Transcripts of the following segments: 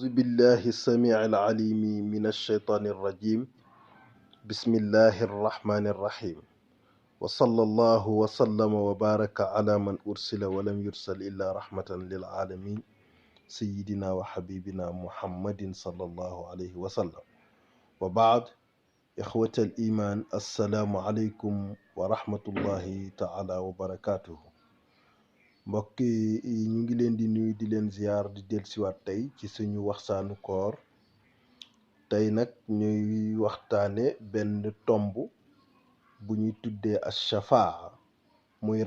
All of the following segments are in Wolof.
أعوذ بالله السميع العليم من الشيطان الرجيم بسم الله الرحمن الرحيم وصلى الله وسلم وبارك على من أرسل ولم يرسل إلا رحمة للعالمين سيدنا وحبيبنا محمد صلى الله عليه وسلم وبعد إخوة الإيمان السلام عليكم ورحمة الله تعالى وبركاته mbokk yi ñu ngi leen di nuyu di leen ziar di dellusiwaat tey ci suñu waxtaanu koor tey nag ñuy waxtaane benn tomb bu ñuy tuddee ash-shafaa muy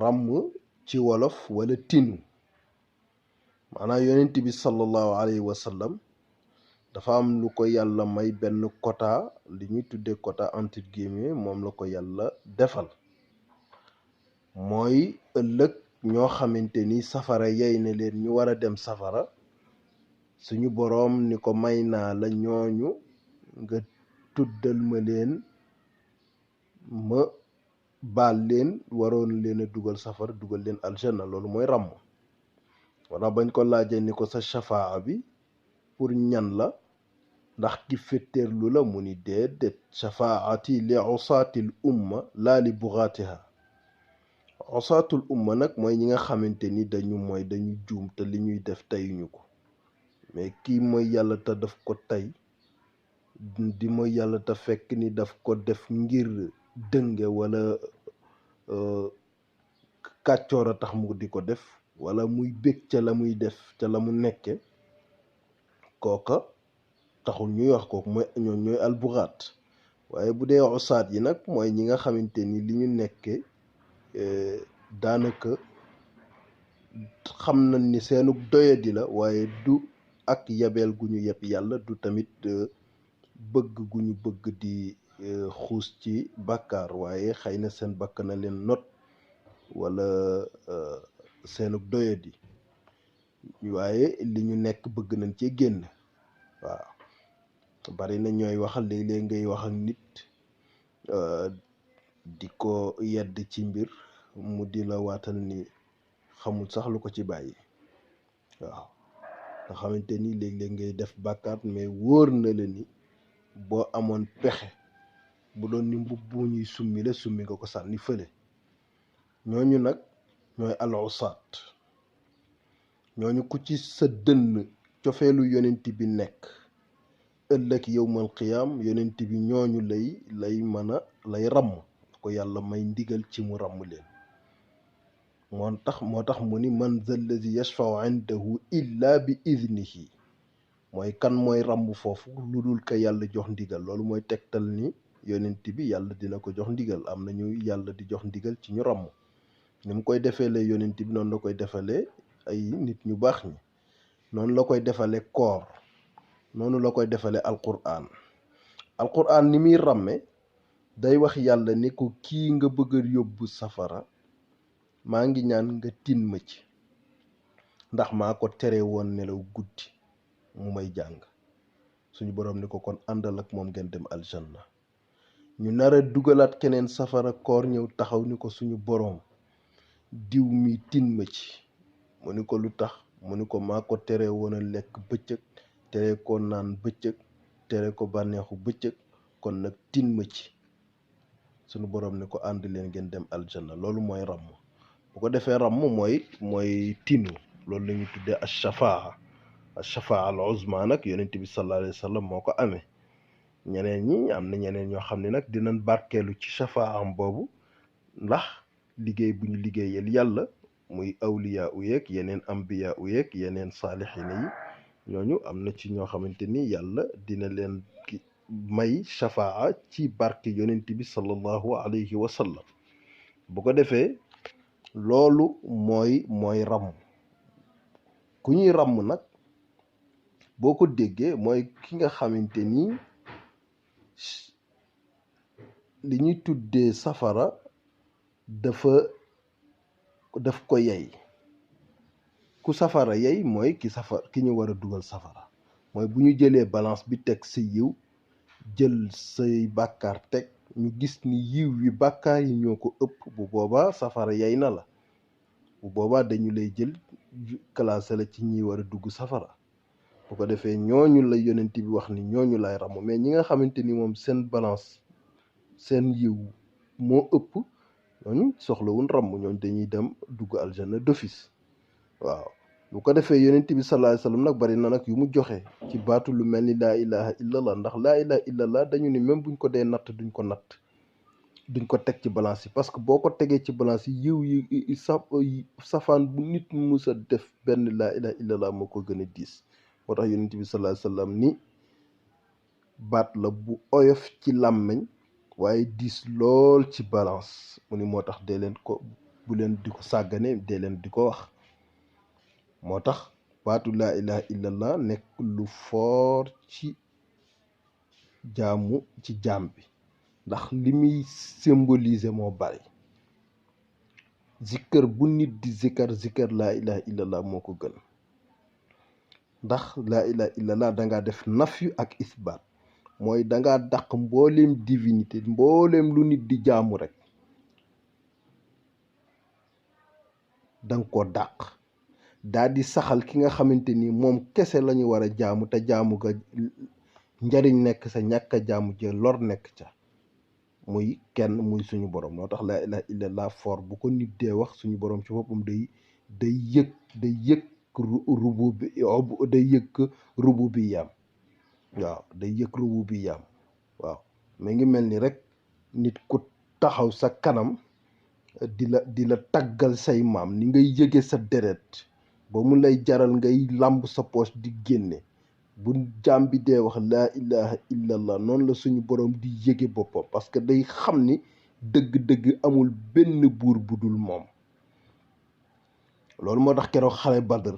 ràmm ci wolof wala tinu maanaam yonent bi sallallahu alayhi wa sallam dafa am lu ko yàlla may benn quota li ñuy tuddee quota entre guillemets moom la ko yàlla defal mooy ëllëg ñoo xamante ni safara yey na leen ñu war a dem safara suñu boroom ni ko may naa la ñooñu nga tuddal ma leen ma baal leen waroon leen a dugal safara dugal leen aljanna loolu mooy ràmm wala bañ ko laajee ni ko sa shafaa bi pour ñan la ndax ki féttéerlu la mu ni déedéet shafaati li usaatil umma laa li bugaatiha usaatul umma nag mooy ñi nga xamante ni dañu juum te li ñuy def teyuñu ko mais kii mooy yàlla te daf ko tey di mooy yàlla te fekk ni daf ko def ngir dënge wala kàccoor a tax mu di ko def wala muy bég ca la muy def ca la mu nekke kooka taxul ñuy wax kooku mooy ñooy albugaat waaye bu dee usaat yi nag mooy ñi nga xamante ni li ñu nekke daanaka xam nañ ni seenu doyadi la waaye du ak yabeel gu ñu yeb yàlla du tamit bëgg gu ñu bëgg di xuus ci bàkkaar waaye xëy na seen bakk na leen not wala seenu doyadi waaye li ñu nekk bëgg nañ cee génn waaw bari na ñooy waxal léeg-léeg ngay wax ak nit di ko yedd ci mbir mu di la waatal ni xamul sax lu ko ci bàyyi waaw nga xamante ni léeg-léeg ngay def bàkkaat mais wóor na la ni boo amoon pexe bu doon ni mbubb bu ñuy summi la summi nga ko sànni fële ñooñu nag ñooy al-usaat ñooñu ku ci sa dënn cofeelu yonent bi nekk ëllëg yowmal qiyaam yonent bi ñooñu lay mën a lay ràmm ko yàlla may ndigal ci mu ràmm leen moo tax mu ni man zal lazi yashfau indahu illa bi idnihi mooy kan mooy ràmm foofu lu dul ka yàlla jox ndigal loolu mooy tegtal ni yonent bi yàlla dina ko jox ndigal am na ñu yàlla di jox ndigal ci ñu ràmm ni mu koy defeelee yonent bi noonu la koy defalee ay nit ñu baax ñi noonu la koy defalee koor noonu la koy defalee alquran ni muy ràmme day wax yàlla ni ko kii nga bëgg a yóbbu safara maa ngi ñaan nga tin ma ci ndax maa ko tere woon nelaw guddi mu may jàng suñu boroom ni ko kon àndal ak moom ngeen dem aljanna ñu nar a dugalaat keneen safara koor ñëw taxaw ni ko suñu boroom diw mi tin ma ci mu ni ko lu tax mu ni ko maa ko tere woon a lekk bëccëg tere ko naan bëccëg tere ko bànneexu bëccëg kon nag tin ma ci suñu boroom ni ko ànd leen ngeen dem aljanna loolu mooy ràmm bu ko defee ràmm mooy tinu loolu la ñuy tuddee ash-shafaa al-uzma nag yonent bi sallallahu alayhi wa sallam moo ko amee ñeneen ñi am na ñeneen ñoo xam ne nag dinañ barkeelu ci shafaa am boobu ndax liggéey bu ñu liggéeyal yàlla muy awliya u yeeg yeneen ambiya u yeeg yeneen saalixina yi ñooñu am na ci ñoo xamante ni yàlla dina leen may shafaa ci barke yonent bi sallallahu alayhi wa sallam bu ko defee loolu mooy ràmm ku ñuy ràmm nag boo ko déggee mooy ki nga xamante ni li ñuy tuddee safara daf ko yey ku safara yey mooy ki ñu war a dugal safara mooy bu ñu jëlee balance bi teg sa yiw jël say bàkkaar teg ñu gis ni yiw wi bàkkaar yi ñoo ko ëpp bu boobaa safara yey na la bu boobaa dañu lay jël classé la ci ñi war a dugg safara. bu ko defee ñooñu la yonent bi wax ni ñooñu lay ramm. mais ñi nga xamante ni moom seen balance seen yiw moo ëpp ñooñu soxlawun ramm, ñooñu dañuy dem dugg aljanna d'office. waaw bu ko defee yonent bi sallallahu alayhi wasallam nag bari na nag yu mu joxe ci baatu lu mel ni laa ilaha illallah. ndax laa ilaha illallah dañu ni même buñ ko dee natt duñ ko teg ci balance yi, parce que boo ko tegee ci balance yi yiw yi safaan bu nit musa def benn laa ilaha illallah moo ko gën a diis. moo tax yonent bi sallallahu alayhi wasallam ni baat la bu oyof ci làmmeñ waaye diis lool ci balance. mu ni moo tax dee leen ko bu leen di ko sàggane, dee leen di ko wax. moo tax baatu laa ilaha illallah nekk lu fort ci jaam bi, ndax li muy symboliser moo bari. zikkër bu nit di zikkër laa ilaha illallah moo ko gën, ndax laa ilaha illallah dangaa def nafyu ak isbaat. mooy dangaa dàq mbooleem divinité, mbooleem lu nit di jaamu rek danga ko dàq. daa di saxal ki nga xamante ni moom kese lañu war a jaamu, te jaamu ga njariñ nekk sa, ñàkk a jaamu ja lor nekk ca, muy kenn muy suñu borom. moo tax laa ilaha illallah fort bu ko nit dee wax suñu borom ci boppam day yëg rububiyaam. waaw day yëg rububiyaam. waaw mais ngi mel ni rek nit ku taxaw sa kanam di la taggal say maam, ni ngay yëge sa deret ba mu lay jaral ngay làmb sa poche di génne. bu jaam bi dee wax laa ilaha illallah noonu la suñu borom di yëge boppam, parce que day xam ni dëgg-dëgg amul benn buur bu dul moom. loolu moo tax keroog xare Badr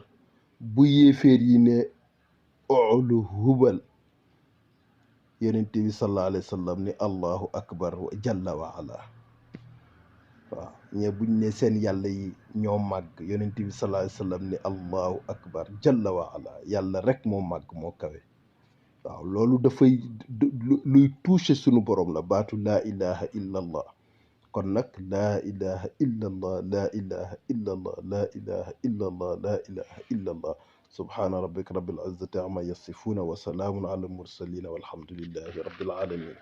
bu yéeféer yi ne oolu hubal, yonent bi sallallahu alayhi wa sallam ni allahu akbar jalla wa ala. waaw ñe buñ ne seen yàlla yi ñoo màgg, yonent bi sallallahu alayhi wa sallam ni allahu akbar jalla wa ala, yàlla rek moo màgg moo kawe. waaw loolu dafay luy touché sunu borom la, baatu laa ilaha illallah. kon nag laa ilaha illallah, laa ilaha illallah, laa ilaha illallah, laa ilaha illallah. subhaana rabbika rabbil izzati amma yasifuna wa salaamun ala al mursalina walhamdulillahi rabbil alamin.